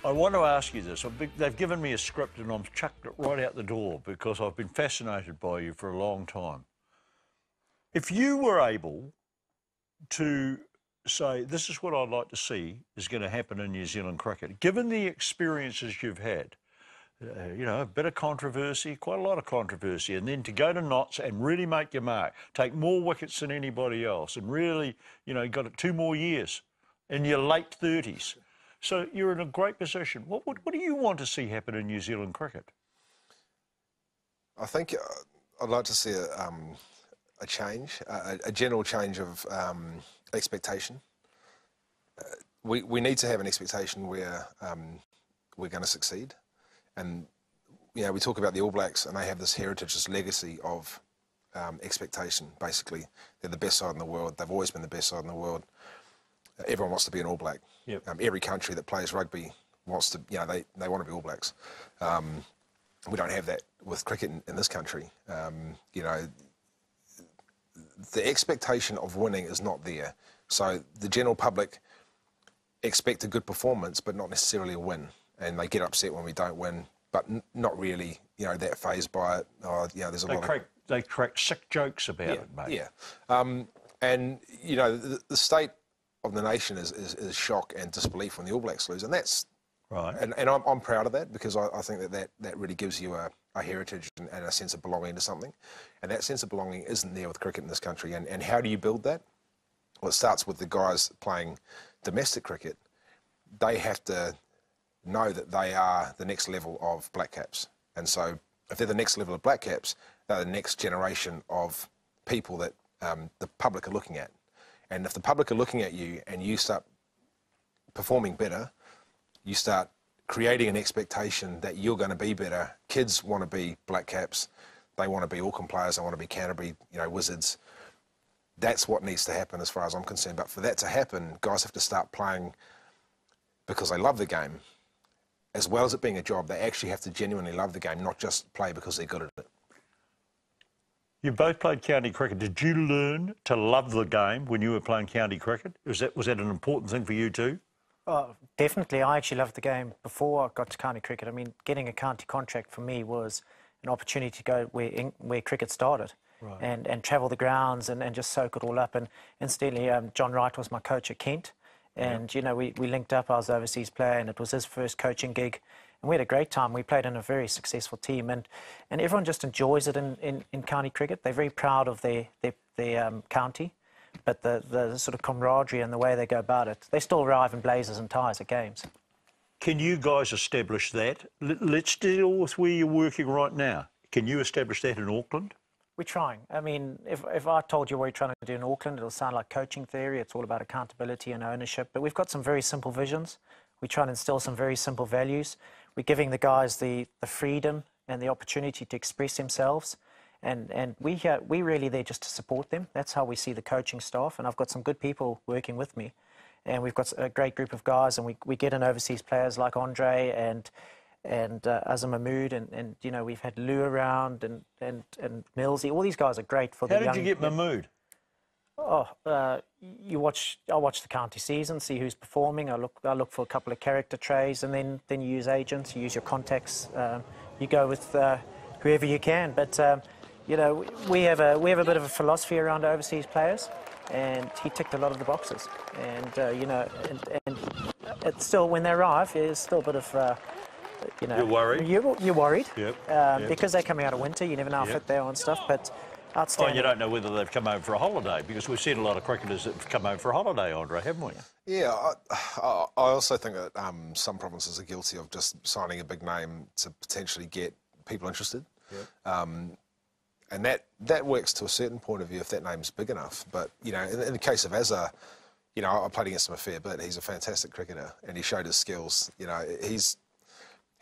I want to ask you this. They've given me a script and I've chucked it right out the door because I've been fascinated by you for a long time. If you were able to say, this is what I'd like to see is going to happen in New Zealand cricket, given the experiences you've had, you know, a bit of controversy, quite a lot of controversy, and then to go to Notts and really make your mark, take more wickets than anybody else, and really, you know, got it 2 more years in your late 30s. So you're in a great position. What do you want to see happen in New Zealand cricket? I think I'd like to see a change, a general change of expectation. We need to have an expectation where we're going to succeed. And, you know, we talk about the All Blacks and they have this heritage, this legacy of expectation, basically. They're the best side in the world. They've always been the best side in the world. Everyone wants to be an All Black. Yep. Every country that plays rugby wants to, you know, they want to be All Blacks. We don't have that with cricket in this country. You know, the expectation of winning is not there. So the general public expect a good performance, but not necessarily a win. And they get upset when we don't win, but not really, you know, that fazed by it. You know, there's a lot of... They crack sick jokes about it, mate. Yeah. And, you know, the state of the nation is shock and disbelief when the All Blacks lose, and that's right. And I'm proud of that because I think that really gives you a heritage and a sense of belonging to something, and that sense of belonging isn't there with cricket in this country. And how do you build that? Well, it starts with the guys playing domestic cricket. They have to know that they are the next level of black caps, and so if they're the next level of black caps, they're the next generation of people that the public are looking at. And if the public are looking at you and you start performing better, you start creating an expectation that you're going to be better. Kids want to be black caps. They want to be Auckland players. They want to be Canterbury, you know, Wizards. That's what needs to happen as far as I'm concerned. But for that to happen, guys have to start playing because they love the game. As well as it being a job, they actually have to genuinely love the game, not just play because they're good at it. You both played county cricket. Did you learn to love the game when you were playing county cricket? Was that an important thing for you too? Definitely. I actually loved the game before I got to county cricket. I mean, getting a county contract for me was an opportunity to go where cricket started, right, and travel the grounds and just soak it all up. And incidentally, John Wright was my coach at Kent. And, you know, we linked up. I was an overseas player and it was his first coaching gig. And we had a great time. We played in a very successful team, and everyone just enjoys it in county cricket. They're very proud of their county, but the sort of camaraderie and the way they go about it, they still arrive in blazers and ties at games. Can you guys establish that? Let's deal with where you're working right now. Can you establish that in Auckland? We're trying. I mean, if I told you what we're trying to do in Auckland, it'll sound like coaching theory. It's all about accountability and ownership. But we've got some very simple visions. We try and instill some very simple values. We're giving the guys the freedom and the opportunity to express themselves. And we're really there just to support them. That's how we see the coaching staff. And I've got some good people working with me. And we've got a great group of guys. And we get in overseas players like Andre and Azam Mahmood. And, you know, we've had Lou around and Millsy. All these guys are great for the young... How did you get Mahmood? I watch the county season, see who's performing. I look for a couple of character traits, and then you use agents, you use your contacts. You go with whoever you can. But you know, we have a bit of a philosophy around overseas players, and he ticked a lot of the boxes. And you know, and it's still, when they arrive, there's still a bit of you know, you're worried. You're worried. Yep. Because they're coming out of winter. You never know how fit they are and stuff, but. Oh, you don't know whether they've come home for a holiday, because we've seen a lot of cricketers that have come home for a holiday, Andre, haven't we? Yeah, I also think that some provinces are guilty of just signing a big name to potentially get people interested. Yep. And that works to a certain point of view if that name's big enough. But, you know, in the case of Azza, you know, I played against him a fair bit. He's a fantastic cricketer and he showed his skills. You know, he's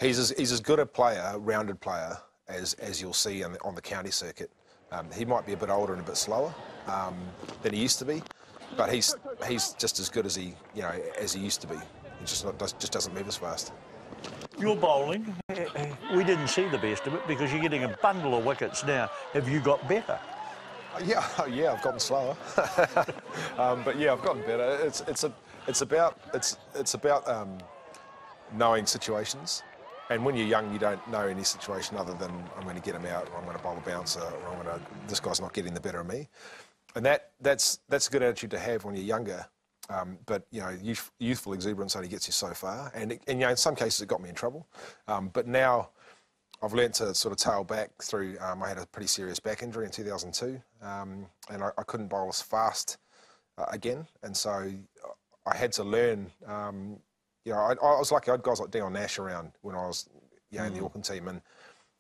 as good a player, rounded player, as you'll see on the county circuit. He might be a bit older and a bit slower than he used to be, but he's just as good as he used to be. He just doesn't move as fast. Your bowling, we didn't see the best of it because you're getting a bundle of wickets now. Have you got better? Yeah, I've gotten slower, but yeah, I've gotten better. It's about knowing situations. And when you're young, you don't know any situation other than I'm going to get him out, or I'm going to bowl a bouncer, or this guy's not getting the better of me. And that's a good attitude to have when you're younger. But you know, youthful exuberance only gets you so far. And you know, in some cases, it got me in trouble. But now I've learned to sort of tail back through. I had a pretty serious back injury in 2002, and I couldn't bowl as fast again. And so I had to learn. You know, I was lucky. I had guys like Dion Nash around when I was, you know, in the Auckland team, and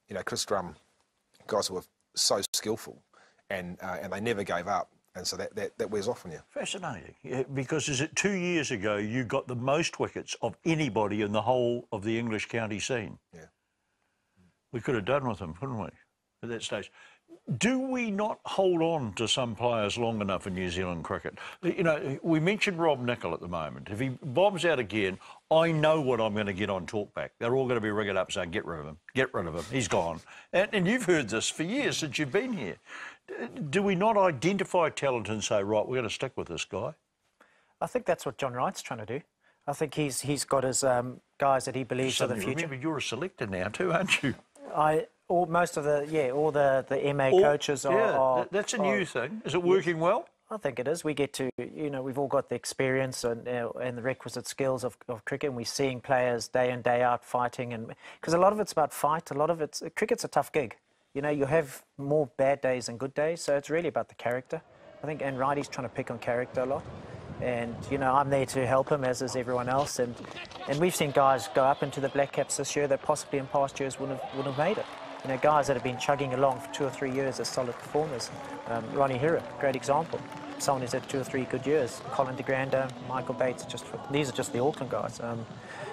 you know, Chris Drum, guys who were so skillful, and they never gave up, and so that wears off on you. Fascinating, yeah, because is it 2 years ago you got the most wickets of anybody in the whole of the English county scene? Yeah, we could have done with them, couldn't we, at that stage? Do we not hold on to some players long enough in New Zealand cricket? You know, we mentioned Rob Nichol at the moment. If he bombs out again, I know what I'm going to get on talkback. They're all going to be ringing up saying, get rid of him, he's gone. And you've heard this for years since you've been here. Do we not identify talent and say, right, we're going to stick with this guy? I think that's what John Wright's trying to do. I think he's got his guys that he believes are the future. Remember, you're a selector now too, aren't you? All the MA coaches are... Yeah, that's a new thing. Is it working well? I think it is. We get to, you know, we've all got the experience and the requisite skills of cricket, and we're seeing players day in, day out fighting. And because a lot of it's about fight, a lot of it's... Cricket's a tough gig. You know, you have more bad days than good days, so it's really about the character. I think, and Righty's trying to pick on character a lot. And, you know, I'm there to help him, as is everyone else. And we've seen guys go up into the Black Caps this year that possibly in past years wouldn't have made it. You know, guys that have been chugging along for 2 or 3 years as solid performers. Ronnie Hira, great example. Someone who's had 2 or 3 good years. Colin de Granda, Michael Bates, these are just the Auckland guys.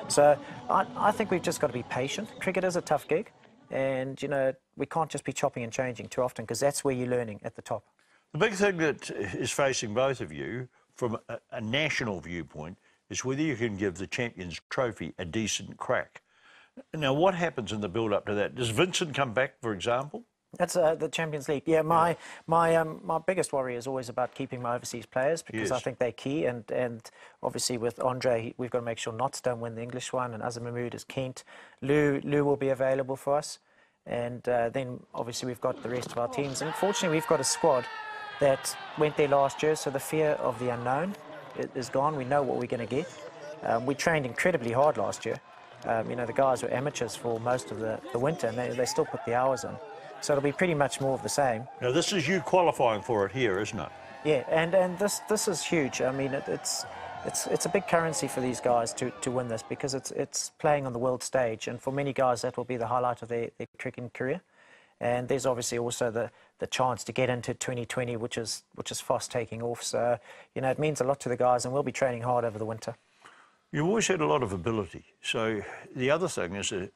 So I think we've just got to be patient. Cricket is a tough gig. And, you know, we can't just be chopping and changing too often, because that's where you're learning at the top. The big thing that is facing both of you from a national viewpoint is whether you can give the Champions Trophy a decent crack. Now, what happens in the build-up to that? Does Vincent come back, for example? That's the Champions League. Yeah, my biggest worry is always about keeping my overseas players, because I think they're key. And obviously with Andre, we've got to make sure Notts don't win the English one, and Azam Mahmood is Kent. Lou will be available for us. And then obviously we've got the rest of our teams. And fortunately, we've got a squad that went there last year, so the fear of the unknown is gone. We know what we're going to get. We trained incredibly hard last year. You know, the guys were amateurs for most of the winter, and they still put the hours in. So it'll be pretty much more of the same. Now, this is you qualifying for it here, isn't it? Yeah, and this is huge. I mean, it's a big currency for these guys to win this, because it's playing on the world stage, and for many guys that will be the highlight of their cricketing career. And there's obviously also the chance to get into 2020, which is fast taking off. So, you know, it means a lot to the guys, and we'll be training hard over the winter. You've always had a lot of ability. So the other thing is an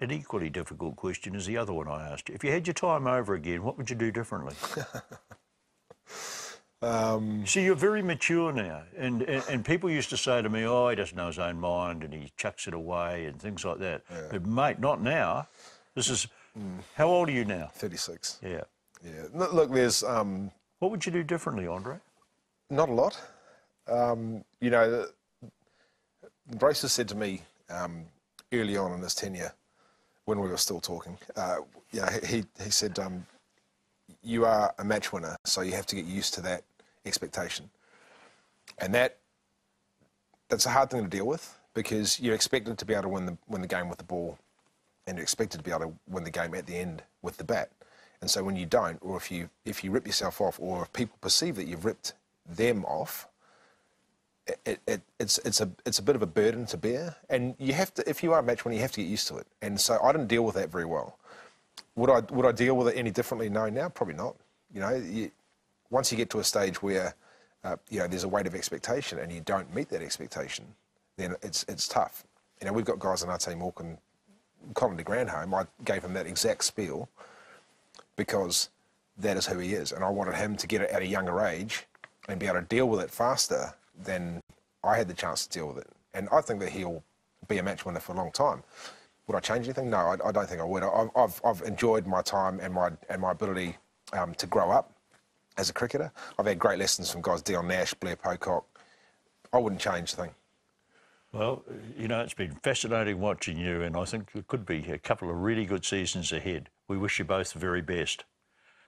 equally difficult question is the other one I asked you. If you had your time over again, what would you do differently? See, you're very mature now, and people used to say to me, oh, he doesn't know his own mind and he chucks it away and things like that. Yeah. But, mate, not now. This is... How old are you now? 36. Yeah. Yeah. Look, there's... What would you do differently, Andre? Not a lot. You know, Brace has said to me early on in his tenure, when we were still talking, you know, he said, you are a match winner, so you have to get used to that expectation. And that's a hard thing to deal with, because you're expected to be able to win the game with the ball, and you're expected to be able to win the game at the end with the bat. And so when you don't, or if you rip yourself off, or if people perceive that you've ripped them off, it's a bit of a burden to bear. And you have to, if you are a match winner, you have to get used to it. And so I didn't deal with that very well. Would I deal with it any differently? No, now probably not. You know, once you get to a stage where you know, there's a weight of expectation and you don't meet that expectation, then it's tough. You know, we've got guys in our team, Auckland, Colin de Grandhome. I gave him that exact spiel because that is who he is, and I wanted him to get it at a younger age and be able to deal with it faster than I had the chance to deal with it. And I think that he'll be a match winner for a long time. Would I change anything? No, I don't think I would. I've enjoyed my time and my ability to grow up as a cricketer. I've had great lessons from guys, Dion Nash, Blair Pocock. I wouldn't change a thing. Well, you know, it's been fascinating watching you, and I think there could be a couple of really good seasons ahead. We wish you both the very best.